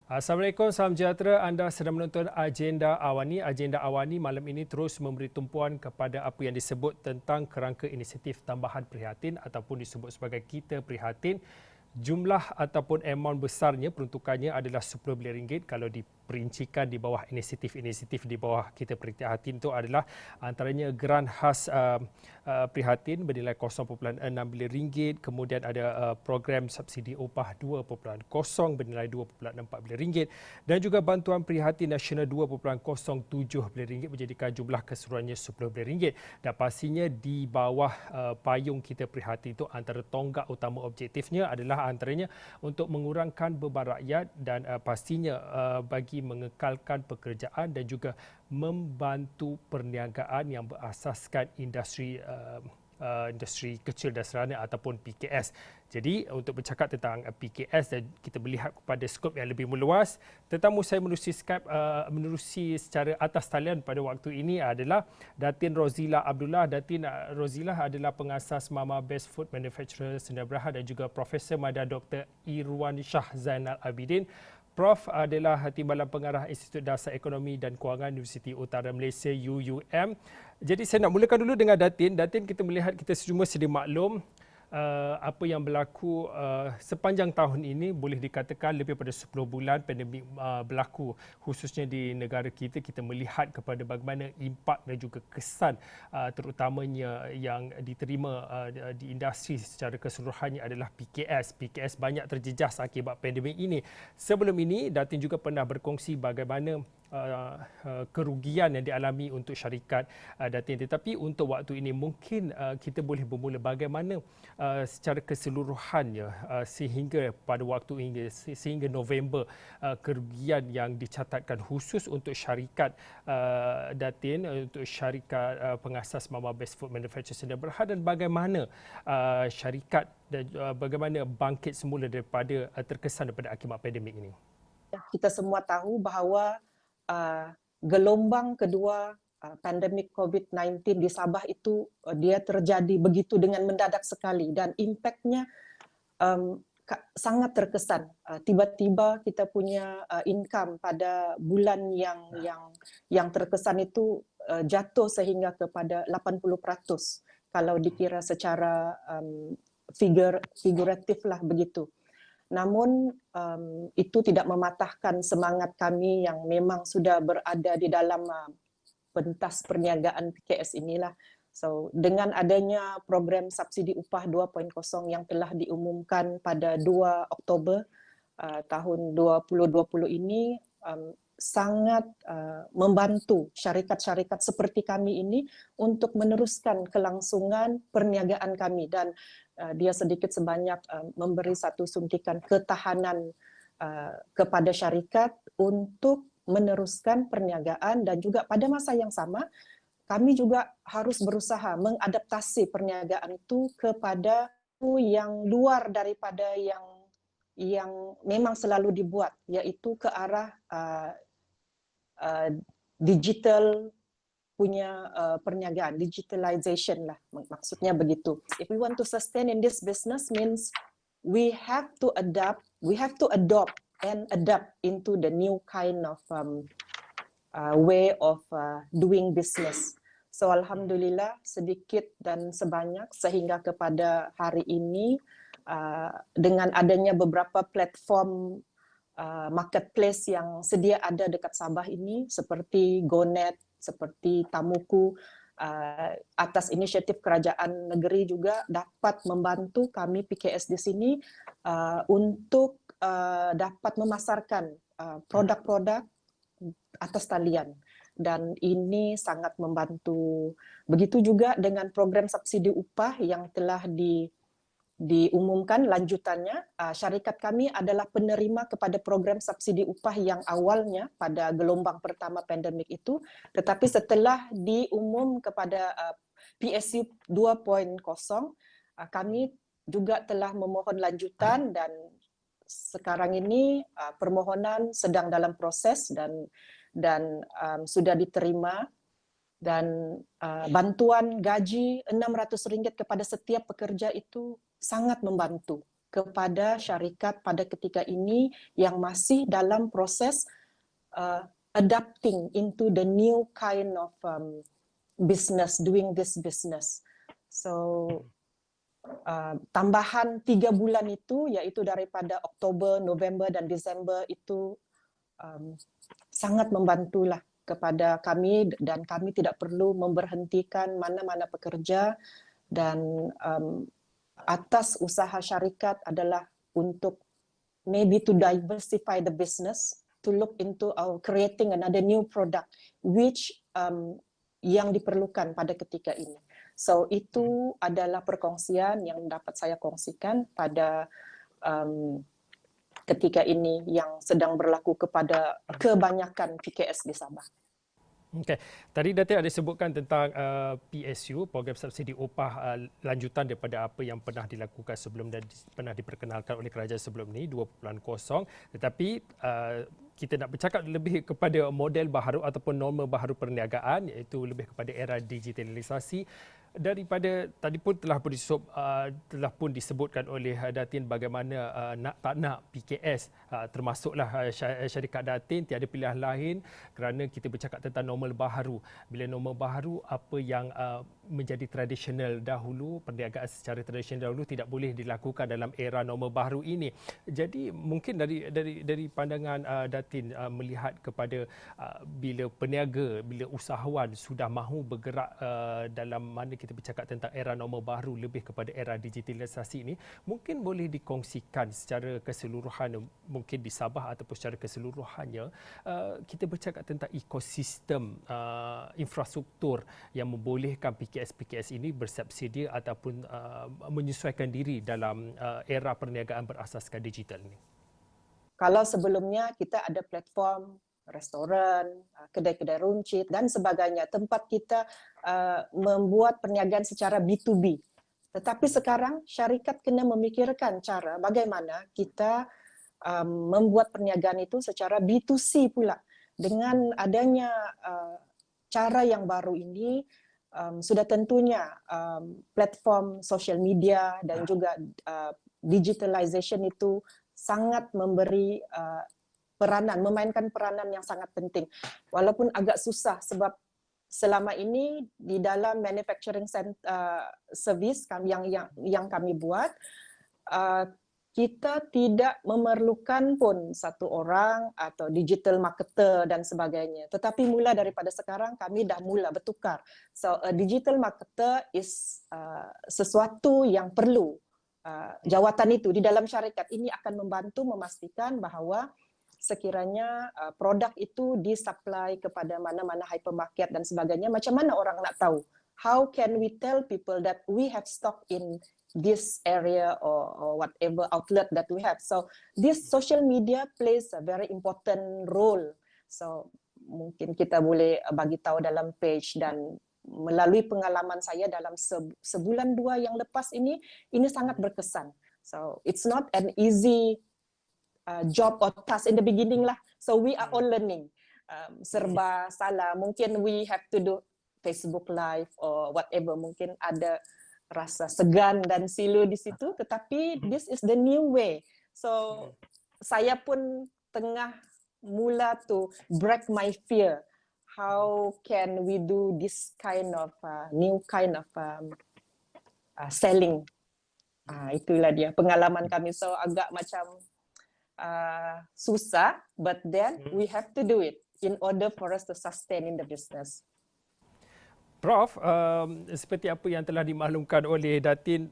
Assalamualaikum, salam sejahtera. Anda sedang menonton Agenda Awani. Agenda Awani malam ini terus memberi tumpuan kepada apa yang disebut tentang kerangka inisiatif tambahan prihatin ataupun disebut sebagai Kita Prihatin. Jumlah ataupun amount besarnya peruntukannya adalah RM10 kalau diperincikan di bawah inisiatif-inisiatif di bawah Kita Prihatin itu adalah antaranya geran khas prihatin bernilai RM0.6 bilion, kemudian ada program subsidi upah 2.0 bernilai RM2.4 bilion dan juga bantuan prihatin nasional RM2.07 bilion menjadikan jumlah keseluruhannya RM10 bilion dan pastinya di bawah payung Kita Prihatin itu antara tonggak utama objektifnya adalah antaranya untuk mengurangkan beban rakyat dan pastinya bagi mengekalkan pekerjaan dan juga membantu perniagaan yang berasaskan industri kecil dan sederhana ataupun PKS. Jadi untuk bercakap tentang PKS dan kita melihat kepada skop yang lebih meluas, tetamu saya menerusi secara atas talian pada waktu ini adalah Datin Rozila Abdullah. Datin Rozila adalah pengasas Mama Best Food Manufacturer Sdn Bhd dan juga Profesor Madar Dr. Irwan Shah Zainal Abidin. Prof adalah Timbalan Pengarah Institut Dasar Ekonomi dan Kewangan Universiti Utara Malaysia UUM. Jadi saya nak mulakan dulu dengan Datin. Datin, kita melihat kita semua sedia maklum apa yang berlaku sepanjang tahun ini, boleh dikatakan lebih pada 10 bulan pandemik berlaku khususnya di negara kita. Kita melihat kepada bagaimana impak dan juga kesan terutamanya yang diterima di industri secara keseluruhannya adalah PKS. PKS banyak terjejas akibat pandemik ini. Sebelum ini Datin juga pernah berkongsi bagaimana kerugian yang dialami untuk syarikat Datin. Tetapi untuk waktu ini mungkin kita boleh bermula bagaimana secara keseluruhannya sehingga pada waktu ini sehingga November kerugian yang dicatatkan khusus untuk syarikat Datin, untuk syarikat pengasas Mama Best Food Manufacturer Sdn Bhd dan bagaimana syarikat dan bagaimana bangkit semula daripada terkesan daripada akibat pandemik ini. Kita semua tahu bahawa gelombang kedua pandemik COVID-19 di Sabah itu dia terjadi begitu dengan mendadak sekali dan impaknya sangat terkesan. Tiba-tiba kita punya income pada bulan yang terkesan itu jatuh sehingga kepada 80% kalau dikira secara figuratif lah begitu. Namun itu tidak mematahkan semangat kami yang memang sudah berada di dalam pentas perniagaan PKS inilah. So dengan adanya program subsidi upah 2.0 yang telah diumumkan pada 2 Oktober tahun 2020 ini sangat membantu syarikat-syarikat seperti kami ini untuk meneruskan kelangsungan perniagaan kami dan dia sedikit sebanyak memberi satu suntikan ketahanan kepada syarikat untuk meneruskan perniagaan dan juga pada masa yang sama kami juga harus berusaha mengadaptasi perniagaan itu kepada yang luar daripada yang memang selalu dibuat, yaitu ke arah digital punya perniagaan, digitalization lah maksudnya begitu. If we want to sustain in this business means we have to adopt and adapt into the new kind of way of doing business. So alhamdulillah sedikit dan sebanyak sehingga kepada hari ini dengan adanya beberapa platform marketplace yang sedia ada dekat Sabah ini seperti GoNet, seperti Tamuku, atas inisiatif kerajaan negeri juga dapat membantu kami PKS di sini untuk dapat memasarkan produk-produk atas talian dan ini sangat membantu. Begitu juga dengan program subsidi upah yang telah diumumkan lanjutannya, syarikat kami adalah penerima kepada program subsidi upah yang awalnya pada gelombang pertama pandemik itu, tetapi setelah diumum kepada PSU 2.0, kami juga telah memohon lanjutan dan sekarang ini permohonan sedang dalam proses dan sudah diterima. Dan bantuan gaji RM600 kepada setiap pekerja itu sangat membantu kepada syarikat pada ketika ini yang masih dalam proses adapting into the new kind of business, doing this business. So tambahan 3 bulan itu, yaitu daripada Oktober, November dan Desember itu sangat membantulah kepada kami, dan kami tidak perlu memberhentikan mana-mana pekerja, dan atas usaha syarikat adalah untuk maybe to diversify the business, to look into creating another new product which yang diperlukan pada ketika ini. So itu adalah perkongsian yang dapat saya kongsikan pada ketika ini yang sedang berlaku kepada kebanyakan PKS di Sabah. Okey, tadi Datin ada sebutkan tentang PSU, program subsidi upah lanjutan daripada apa yang pernah dilakukan sebelum dan pernah diperkenalkan oleh kerajaan sebelum ini 2.0, tetapi kita nak bercakap lebih kepada model baharu ataupun norma baharu perniagaan, iaitu lebih kepada era digitalisasi. Daripada tadi pun telah pun disebutkan oleh Datin bagaimana nak tak nak PKS, termasuklah syarikat Datin tiada pilihan lain kerana kita bercakap tentang normal baharu. Bila normal baharu, apa yang menjadi tradisional dahulu, perniagaan secara tradisional dahulu tidak boleh dilakukan dalam era normal baharu ini. Jadi mungkin dari pandangan Datin melihat kepada bila peniaga, bila usahawan sudah mahu bergerak dalam mana kita bercakap tentang era normal baru lebih kepada era digitalisasi ini, mungkin boleh dikongsikan secara keseluruhan, mungkin di Sabah ataupun secara keseluruhannya, kita bercakap tentang ekosistem infrastruktur yang membolehkan PKS ini bersubsidi ataupun menyesuaikan diri dalam era perniagaan berasaskan digital ini. Kalau sebelumnya kita ada platform restoran, kedai-kedai runcit dan sebagainya, tempat kita membuat perniagaan secara B2B. Tetapi sekarang syarikat kena memikirkan cara bagaimana kita membuat perniagaan itu secara B2C pula. Dengan adanya cara yang baru ini, sudah tentunya platform social media dan juga digitalization itu sangat memberi memainkan peranan yang sangat penting. Walaupun agak susah sebab selama ini di dalam manufacturing service yang kami buat, kita tidak memerlukan pun satu orang atau digital marketer dan sebagainya. Tetapi mula daripada sekarang kami dah mula bertukar. So a digital marketer is sesuatu yang perlu. Jawatan itu di dalam syarikat ini akan membantu memastikan bahawa sekiranya produk itu disupply kepada mana-mana hypermarket dan sebagainya, macam mana orang nak tahu? How can we tell people that we have stock in this area or whatever outlet that we have? So this social media plays a very important role. So mungkin kita boleh bagi tahu dalam page, dan melalui pengalaman saya dalam sebulan 2 yang lepas ini sangat berkesan. So it's not an easy job or task in the beginning lah. So we are all learning. Serba salah. Mungkin we have to do Facebook Live or whatever. Mungkin ada rasa segan dan silu di situ. Tetapi this is the new way. So saya pun tengah mula to break my fear. How can we do this kind of new kind of selling? Itulah dia pengalaman kami. So agak macam susah, but then we have to do it in order for us to sustain in the business. Prof, seperti apa yang telah dimaklumkan oleh Datin,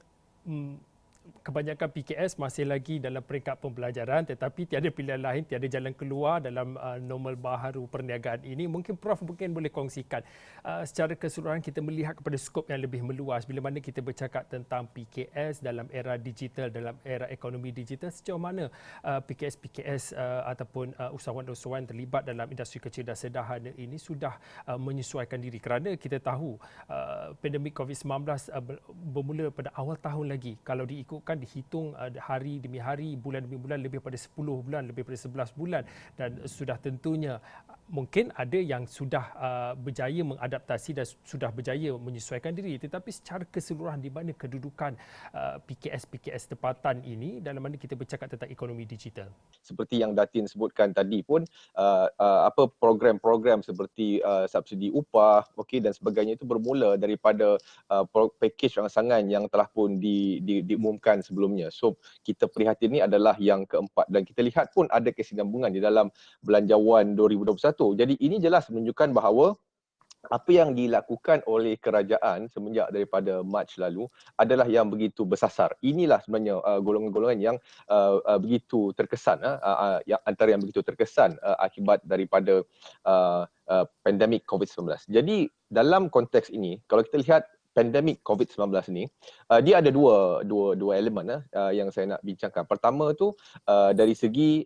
kebanyakan PKS masih lagi dalam peringkat pembelajaran, tetapi tiada pilihan lain, tiada jalan keluar dalam normal baharu perniagaan ini. Mungkin Prof boleh kongsikan secara keseluruhan kita melihat kepada skop yang lebih meluas bila mana kita bercakap tentang PKS dalam era digital, dalam era ekonomi digital, sejauh mana PKS ataupun usahawan-usahawan terlibat dalam industri kecil dan sederhana ini sudah menyesuaikan diri, kerana kita tahu pandemik COVID-19 bermula pada awal tahun lagi. Kalau diikut dilakukan, dihitung hari demi hari, bulan demi bulan, lebih pada 10 bulan, lebih pada 11 bulan, dan sudah tentunya mungkin ada yang sudah berjaya mengadaptasi dan sudah berjaya menyesuaikan diri, tetapi secara keseluruhan di mana kedudukan PKS tempatan ini dalam mana kita bercakap tentang ekonomi digital? Seperti yang Datin sebutkan tadi pun, apa program-program seperti subsidi upah, okey, dan sebagainya itu bermula daripada package rangsangan yang telah pun diumumkan sebelumnya. So kita prihatin ini adalah yang keempat, dan kita lihat pun ada kesinambungan di dalam Belanjawan 2021. Jadi ini jelas menunjukkan bahawa apa yang dilakukan oleh kerajaan semenjak daripada Mac lalu adalah yang begitu bersasar. Inilah sebenarnya golongan-golongan yang begitu terkesan, yang antara yang begitu terkesan akibat daripada pandemik COVID-19. Jadi dalam konteks ini, kalau kita lihat pandemik COVID-19 ni, dia ada dua elemen yang saya nak bincangkan. Pertama tu dari segi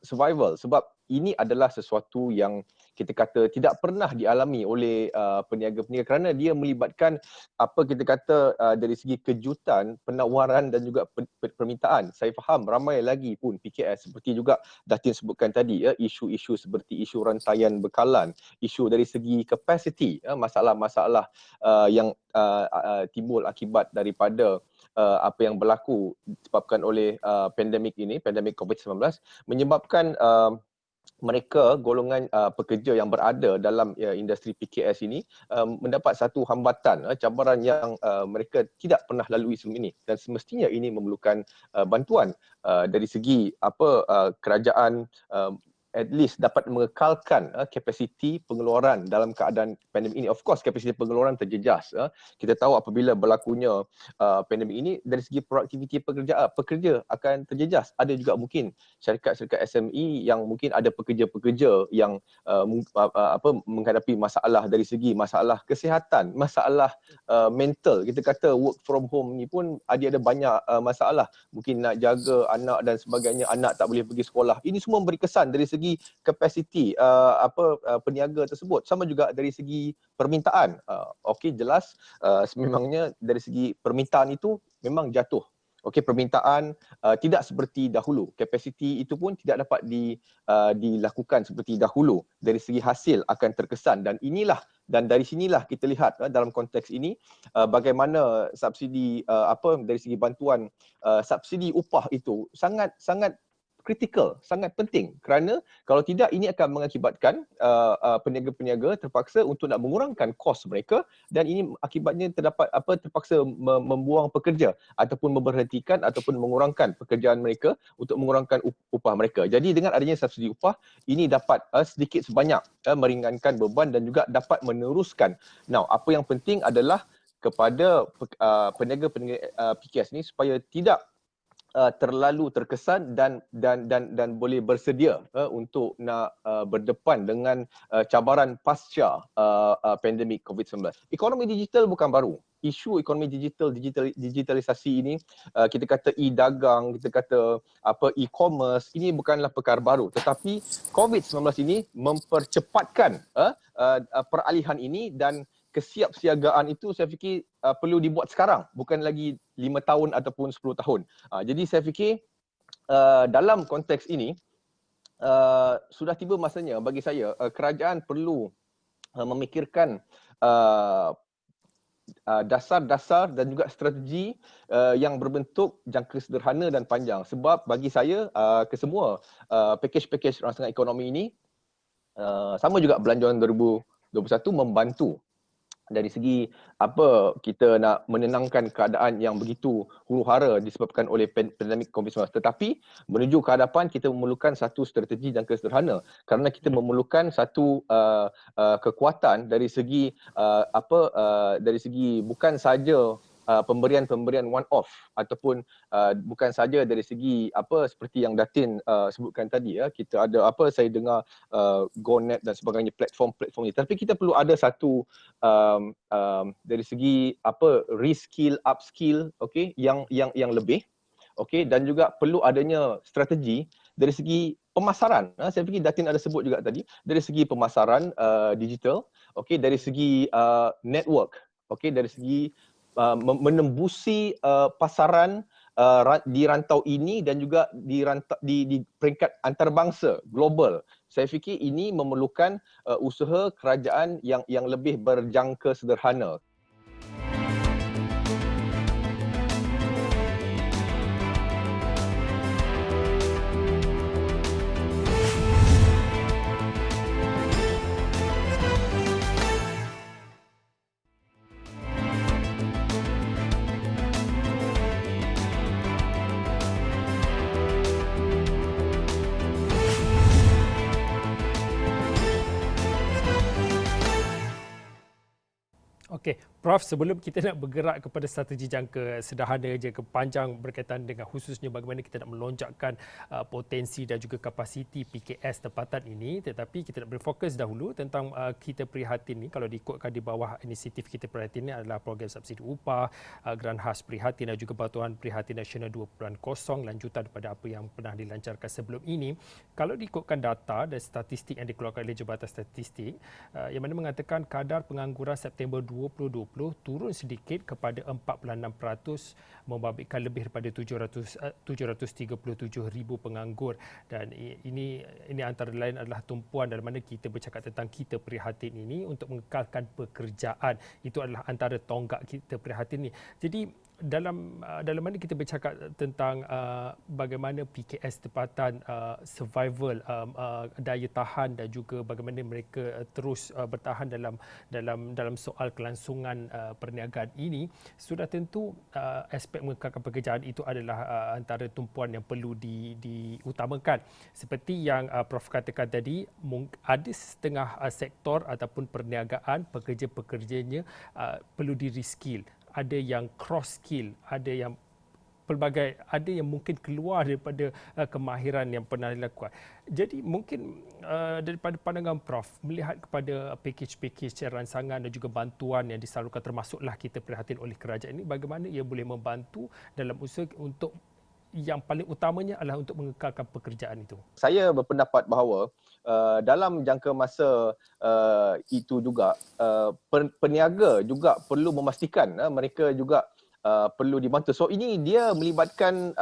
survival, sebab ini adalah sesuatu yang kita kata tidak pernah dialami oleh peniaga-peniaga, kerana dia melibatkan apa kita kata dari segi kejutan, penawaran dan juga permintaan. Saya faham ramai lagi pun PKS seperti juga Datin sebutkan tadi, isu-isu seperti isu rantaian bekalan, isu dari segi capacity, masalah-masalah yang timbul akibat daripada apa yang berlaku disebabkan oleh pandemik ini, pandemik COVID-19, menyebabkan mereka golongan pekerja yang berada dalam industri PKS ini mendapat satu hambatan, cabaran yang mereka tidak pernah lalui sebelum ini, dan semestinya ini memerlukan bantuan dari segi kerajaan, at least dapat mengekalkan kapasiti pengeluaran dalam keadaan pandemik ini. Of course kapasiti pengeluaran terjejas. Kita tahu apabila berlakunya pandemik ini, dari segi produktiviti pekerja akan terjejas. Ada juga mungkin syarikat-syarikat SME yang mungkin ada pekerja-pekerja yang menghadapi masalah dari segi masalah kesihatan, masalah mental. Kita kata work from home ni pun ada banyak masalah. Mungkin nak jaga anak dan sebagainya, anak tak boleh pergi sekolah. Ini semua memberi kesan dari segi kapasiti peniaga tersebut. Sama juga dari segi permintaan. Okey, jelas sememangnya dari segi permintaan itu memang jatuh. Okey, permintaan tidak seperti dahulu. Kapasiti itu pun tidak dapat dilakukan seperti dahulu. Dari segi hasil akan terkesan, dan dari sinilah kita lihat dalam konteks ini bagaimana subsidi dari segi bantuan subsidi upah itu sangat kritikal, sangat penting, kerana kalau tidak ini akan mengakibatkan peniaga-peniaga terpaksa untuk nak mengurangkan kos mereka, dan ini akibatnya terpaksa membuang pekerja ataupun memberhentikan ataupun mengurangkan pekerjaan mereka untuk mengurangkan upah mereka. Jadi dengan adanya subsidi upah ini dapat sedikit sebanyak meringankan beban dan juga dapat meneruskan. Now, apa yang penting adalah kepada peniaga-peniaga PKS ni supaya tidak terlalu terkesan dan boleh bersedia untuk nak berdepan dengan cabaran pasca pandemik COVID-19. Ekonomi digital bukan baru. Isu ekonomi digitalisasi ini, kita kata e-dagang, kita kata e-commerce, ini bukanlah perkara baru, tetapi COVID-19 ini mempercepatkan peralihan ini, dan kesiapsiagaan itu saya fikir perlu dibuat sekarang, bukan lagi 5 tahun ataupun 10 tahun. Jadi saya fikir dalam konteks ini sudah tiba masanya bagi saya kerajaan perlu memikirkan dasar-dasar dan juga strategi yang berbentuk jangka sederhana dan panjang. Sebab bagi saya kesemua pakej-pakej rangsangan ekonomi ini sama juga Belanjawan 2021 membantu dari segi kita nak menenangkan keadaan yang begitu huru-hara disebabkan oleh pandemik COVID-19. Tetapi menuju ke hadapan kita memerlukan satu strategi jangka sederhana, kerana kita memerlukan satu kekuatan dari segi dari segi bukan saja pemberian one off, ataupun bukan saja dari segi seperti yang Datin sebutkan tadi, kita ada saya dengar GoNet dan sebagainya, platform ini, tapi kita perlu ada satu dari segi reskill, upskill, okey, yang lebih, okey, dan juga perlu adanya strategi dari segi pemasaran. Saya fikir Datin ada sebut juga tadi, dari segi pemasaran digital, okey, dari segi network, okey, dari segi menembusi pasaran di rantau ini dan juga di peringkat antarabangsa global. Saya fikir ini memerlukan usaha kerajaan yang lebih berjangka sederhana. Okey, Prof, sebelum kita nak bergerak kepada strategi jangka sederhana jangka panjang berkaitan dengan khususnya bagaimana kita nak melonjakkan potensi dan juga kapasiti PKS tempatan ini, tetapi kita nak berfokus dahulu tentang kita prihatin ni. Kalau diikutkan di bawah inisiatif kita prihatin ni adalah program subsidi upah, geran khas prihatin dan juga bantuan prihatin nasional 2.0 lanjutan daripada apa yang pernah dilancarkan sebelum ini. Kalau diikutkan data dan statistik yang dikeluarkan oleh Jabatan Statistik yang mana mengatakan kadar pengangguran September 2020 turun sedikit kepada 4.6%, membabitkan lebih daripada 737,000 penganggur, dan ini antara lain adalah tumpuan dalam mana kita bercakap tentang kita prihatin ini untuk mengekalkan pekerjaan. Itu adalah antara tonggak kita prihatin ini. Jadi dalam mana kita bercakap tentang bagaimana PKS tempatan survival, daya tahan dan juga bagaimana mereka terus bertahan dalam soal kelangsungan perniagaan ini, sudah tentu aspek mengekalkan pekerjaan itu adalah antara tumpuan yang perlu diutamakan. Seperti yang Prof katakan tadi, ada setengah sektor ataupun perniagaan pekerja-pekerjanya perlu di-reskill. Ada yang cross skill, ada yang pelbagai, ada yang mungkin keluar daripada kemahiran yang pernah dilakukan. Jadi mungkin daripada pandangan Prof, melihat kepada package-package ransangan dan juga bantuan yang disalurkan, termasuklah kita prihatin oleh kerajaan ini, bagaimana ia boleh membantu dalam usaha untuk yang paling utamanya adalah untuk mengekalkan pekerjaan itu? Saya berpendapat bahawa dalam jangka masa itu juga peniaga juga perlu memastikan mereka juga perlu dibantu. So ini dia melibatkan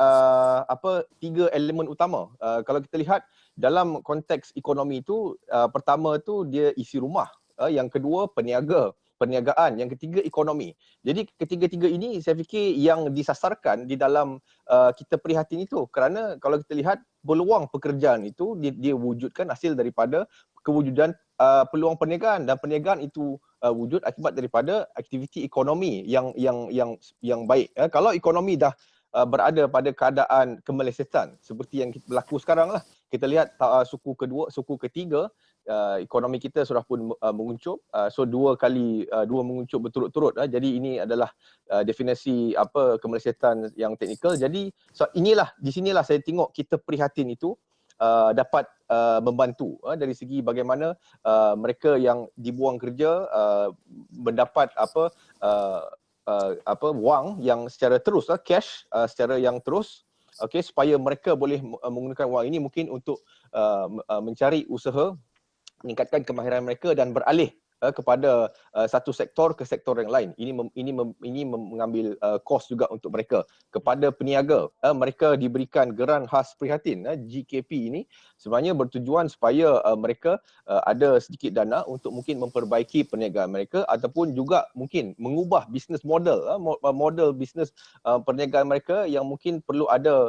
tiga elemen utama. Kalau kita lihat dalam konteks ekonomi itu, pertama tu dia isi rumah, yang kedua perniagaan, yang ketiga ekonomi. Jadi ketiga-tiga ini saya fikir yang disasarkan di dalam kita prihatin itu, kerana kalau kita lihat peluang pekerjaan itu dia wujudkan hasil daripada kewujudan peluang perniagaan, dan perniagaan itu wujud akibat daripada aktiviti ekonomi yang baik. Kalau ekonomi dah berada pada keadaan kemelesetan seperti yang berlaku sekarang lah, kita lihat suku kedua, suku ketiga, ekonomi kita sudah pun menguncup. So dua menguncup berturut-turut. Jadi ini adalah definisi kemelesetan yang teknikal. Jadi di sinilah saya tengok kita prihatin itu dapat membantu dari segi bagaimana mereka yang dibuang kerja mendapat wang yang secara terus, cash secara yang terus, okey, supaya mereka boleh menggunakan wang ini mungkin untuk mencari usaha, meningkatkan kemahiran mereka dan beralih kepada satu sektor ke sektor yang lain. Ini mengambil kos juga untuk mereka. Kepada peniaga, mereka diberikan geran khas prihatin, GKP ini sebenarnya bertujuan supaya mereka ada sedikit dana untuk mungkin memperbaiki perniagaan mereka, ataupun juga mungkin mengubah bisnes model bisnes perniagaan mereka yang mungkin perlu ada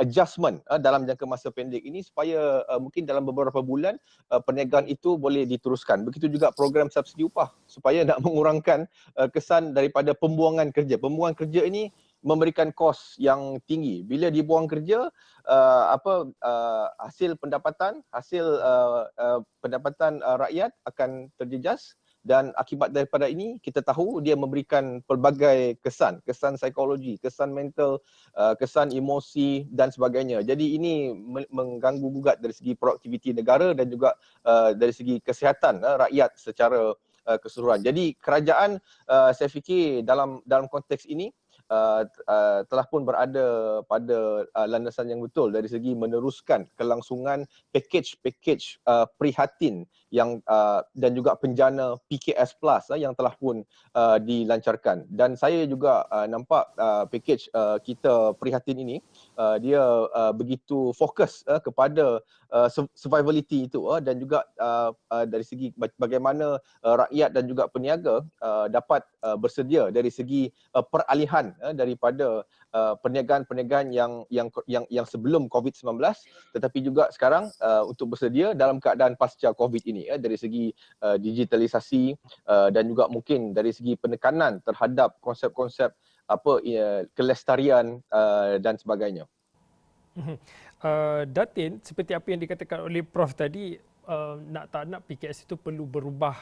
adjustment dalam jangka masa pendek ini, supaya mungkin dalam beberapa bulan perniagaan itu boleh diteruskan. Begitu juga program subsidi upah, supaya nak mengurangkan kesan daripada pembuangan kerja. Pembuangan kerja ini memberikan kos yang tinggi. Bila dibuang kerja, hasil pendapatan rakyat akan terjejas, dan akibat daripada ini kita tahu dia memberikan pelbagai kesan psikologi, kesan mental, kesan emosi dan sebagainya. Jadi ini mengganggu gugat dari segi produktiviti negara dan juga dari segi kesihatan rakyat secara keseluruhan. Jadi kerajaan saya fikir dalam konteks ini telah pun berada pada landasan yang betul dari segi meneruskan kelangsungan package prihatin dan juga penjana PKS Plus yang telah pun dilancarkan. Dan saya juga nampak package kita prihatin ini dia begitu fokus kepada survivability itu dan juga dari segi bagaimana rakyat dan juga peniaga dapat bersedia dari segi peralihan daripada perniagaan-perniagaan yang sebelum COVID-19 tetapi juga sekarang untuk bersedia dalam keadaan pasca COVID ini dari segi digitalisasi dan juga mungkin dari segi penekanan terhadap konsep-konsep kelestarian dan sebagainya. Datin, seperti apa yang dikatakan oleh Prof tadi, nak tak nak PKS itu perlu berubah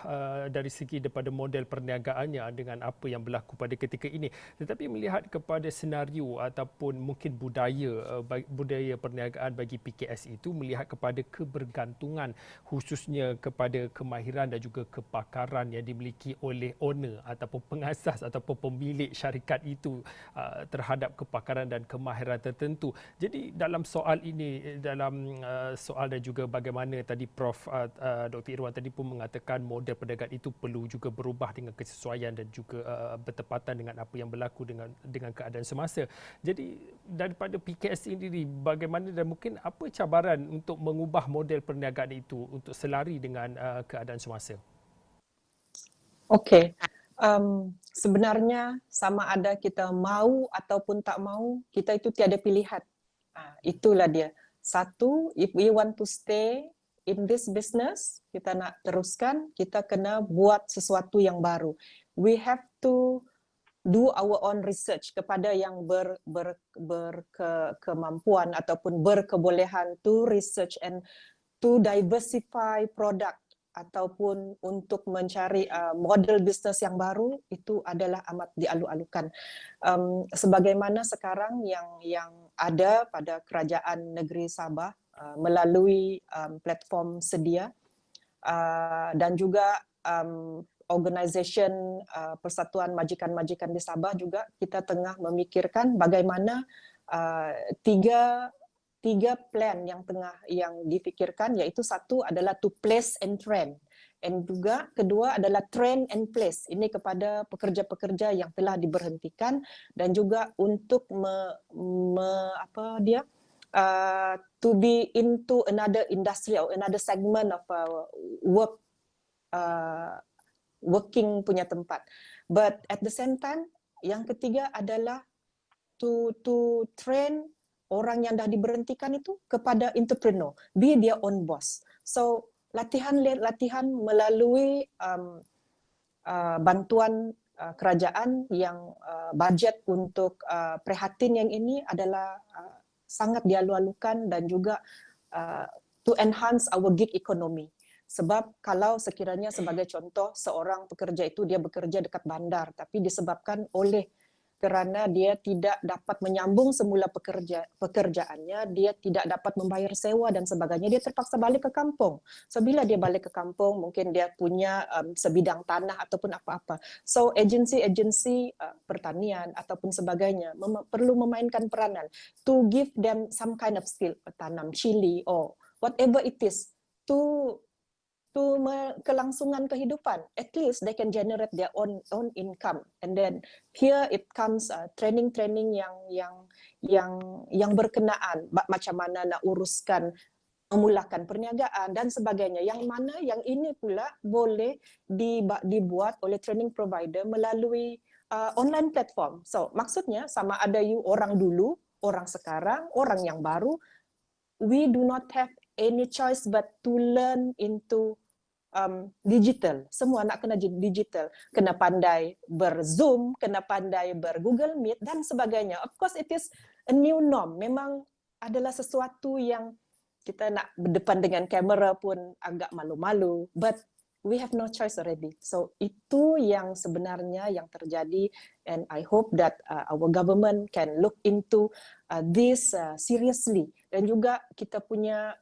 dari segi daripada model perniagaannya dengan apa yang berlaku pada ketika ini. Tetapi melihat kepada senario ataupun mungkin budaya perniagaan bagi PKS itu, melihat kepada kebergantungan khususnya kepada kemahiran dan juga kepakaran yang dimiliki oleh owner ataupun pengasas ataupun pemilik syarikat itu terhadap kepakaran dan kemahiran tertentu. Jadi dalam soal ini, dalam soal dan juga bagaimana tadi Prof Dr. Irwan tadi pun mengatakan model perniagaan itu perlu juga berubah dengan kesesuaian dan juga bertepatan dengan apa yang berlaku dengan keadaan semasa. Jadi daripada PKS ini bagaimana dan mungkin apa cabaran untuk mengubah model perniagaan itu untuk selari dengan keadaan semasa? Okey. Sebenarnya sama ada kita mau ataupun tak mau, kita itu tiada pilihan. Itulah dia. Satu, if we want to stay in this business, kita nak teruskan, kita kena buat sesuatu yang baru. We have to do our own research kepada yang berkemampuan ataupun berkebolehan to research and to diversify product ataupun untuk mencari model bisnes yang baru, itu adalah amat dialu-alukan. Sebagaimana sekarang yang ada pada kerajaan negeri Sabah melalui platform sedia dan juga organisation Persatuan Majikan-Majikan di Sabah juga, kita tengah memikirkan bagaimana tiga plan yang difikirkan, iaitu satu adalah to place and trend, dan juga kedua adalah train and place. Ini kepada pekerja-pekerja yang telah diberhentikan dan juga untuk to be into another industry or another segment of working punya tempat. But at the same time, yang ketiga adalah to train orang yang dah diberhentikan itu kepada entrepreneur, be their own boss. So latihan melalui bantuan kerajaan yang bajet untuk prihatin yang ini adalah sangat dialu-alukan dan juga to enhance our gig economy. Sebab kalau sekiranya sebagai contoh seorang pekerja itu dia bekerja dekat bandar, tapi disebabkan kerana dia tidak dapat menyambung semula pekerjaannya, dia tidak dapat membayar sewa dan sebagainya, dia terpaksa balik ke kampung. So bila dia balik ke kampung, mungkin dia punya sebidang tanah ataupun apa-apa. So agensi-agensi pertanian ataupun sebagainya perlu memainkan peranan to give them some kind of skill, tanam cili or whatever it is, to kelangsungan kehidupan. At least they can generate their own income. And then here it comes training yang berkenaan, macam mana nak uruskan, memulakan perniagaan dan sebagainya. Yang mana yang ini pula boleh dibuat oleh training provider melalui online platform. So maksudnya sama ada you orang dulu, orang sekarang, orang yang baru, we do not have any choice but to learn into digital. Semua nak kena digital, kena pandai ber-Zoom, kena pandai ber-Google Meet dan sebagainya. Of course it is a new norm. Memang adalah sesuatu yang kita nak berdepan dengan kamera pun agak malu-malu, but we have no choice already. So itu yang sebenarnya yang terjadi, and I hope that our government can look into this seriously. Dan juga kita punya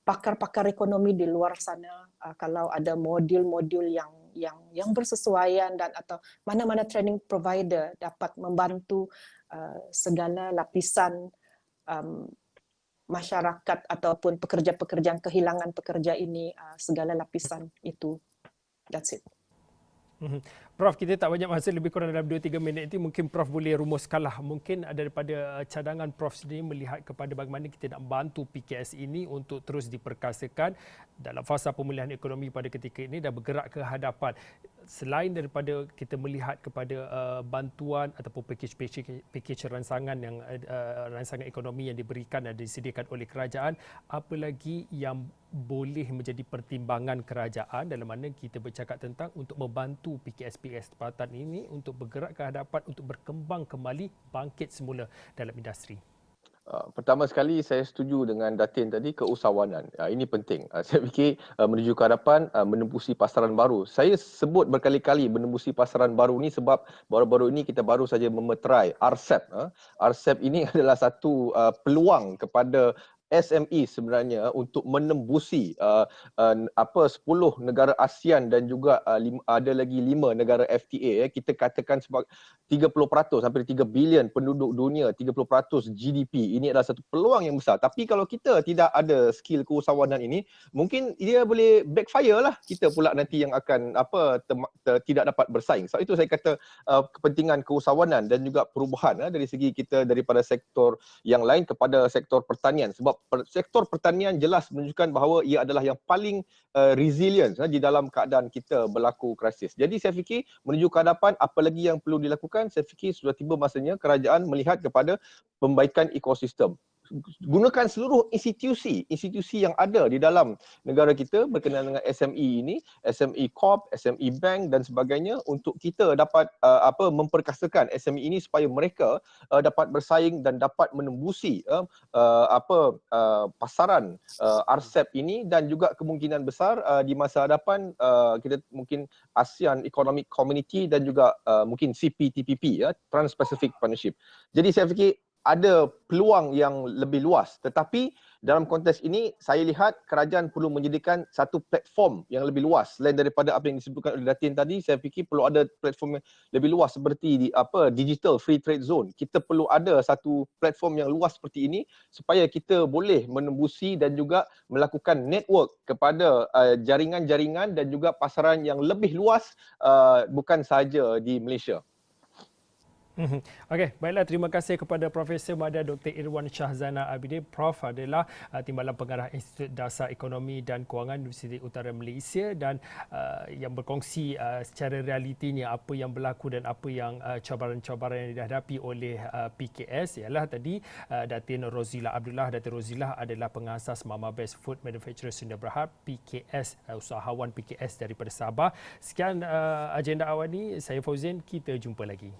pakar-pakar ekonomi di luar sana, kalau ada modul-modul yang bersesuaian dan atau mana-mana training provider dapat membantu segala lapisan masyarakat ataupun pekerja-pekerja yang kehilangan pekerja ini, segala lapisan itu. That's it. Prof, kita tak banyak masa, lebih kurang dalam 2-3 minit ini. Mungkin Prof boleh rumuskanlah. Mungkin daripada cadangan Prof sendiri melihat kepada bagaimana kita nak bantu PKS ini untuk terus diperkasakan dalam fasa pemulihan ekonomi pada ketika ini dan bergerak ke hadapan. Selain daripada kita melihat kepada bantuan ataupun package ransangan yang ransangan ekonomi yang diberikan dan disediakan oleh kerajaan, apa lagi yang boleh menjadi pertimbangan kerajaan dalam mana kita bercakap tentang untuk membantu PKS tempatan ini untuk bergerak ke hadapan, untuk berkembang kembali, bangkit semula dalam industri? Pertama sekali saya setuju dengan Datin tadi, keusahawanan. Ini penting. Saya fikir menuju ke hadapan, menembusi pasaran baru. Saya sebut berkali-kali menembusi pasaran baru ni sebab baru-baru ini kita baru saja memeterai RCEP. RCEP ini adalah satu peluang kepada SME sebenarnya untuk menembusi 10 negara ASEAN dan juga ada lagi 5 negara FTA. Kita katakan sebab 30% hampir 3 bilion penduduk dunia, 30% GDP. Ini adalah satu peluang yang besar. Tapi kalau kita tidak ada skill keusahawanan ini, mungkin dia boleh backfire lah. Kita pula nanti yang akan tidak dapat bersaing. Sebab itu saya kata kepentingan keusahawanan dan juga perubahan dari segi kita daripada sektor yang lain kepada sektor pertanian. Sebab sektor pertanian jelas menunjukkan bahawa ia adalah yang paling resilient di dalam keadaan kita berlaku krisis. Jadi saya fikir menuju ke hadapan, apa lagi yang perlu dilakukan, saya fikir sudah tiba masanya kerajaan melihat kepada pembaikan ekosistem. Gunakan seluruh institusi yang ada di dalam negara kita berkenaan dengan SME ini, SME Corp, SME Bank dan sebagainya, untuk kita dapat memperkasakan SME ini supaya mereka dapat bersaing dan dapat menembusi pasaran RCEP ini, dan juga kemungkinan besar di masa hadapan kita mungkin ASEAN Economic Community dan juga mungkin CPTPP, Trans-Pacific Partnership. Jadi saya fikir ada peluang yang lebih luas, tetapi dalam konteks ini saya lihat kerajaan perlu menyediakan satu platform yang lebih luas selain daripada apa yang disebutkan oleh Datin tadi. Saya fikir perlu ada platform yang lebih luas seperti digital free trade zone. Kita perlu ada satu platform yang luas seperti ini supaya kita boleh menembusi dan juga melakukan network kepada jaringan-jaringan dan juga pasaran yang lebih luas, bukan sahaja di Malaysia. Okey, baiklah, terima kasih kepada Profesor Madya Dr. Irwan Shahzana Abidin. Prof adalah Timbalan Pengarah Institut Dasar Ekonomi dan Kewangan Universiti Utara Malaysia dan yang berkongsi secara realitinya apa yang berlaku dan apa yang cabaran-cabaran yang dihadapi oleh PKS. Ialah tadi Datin Rozila Abdullah. Datin Rozila adalah pengasas Mama Best Food Manufacturer Sdn Bhd, PKS, usahawan PKS daripada Sabah. Sekian agenda awal ni, saya Fauzin, kita jumpa lagi.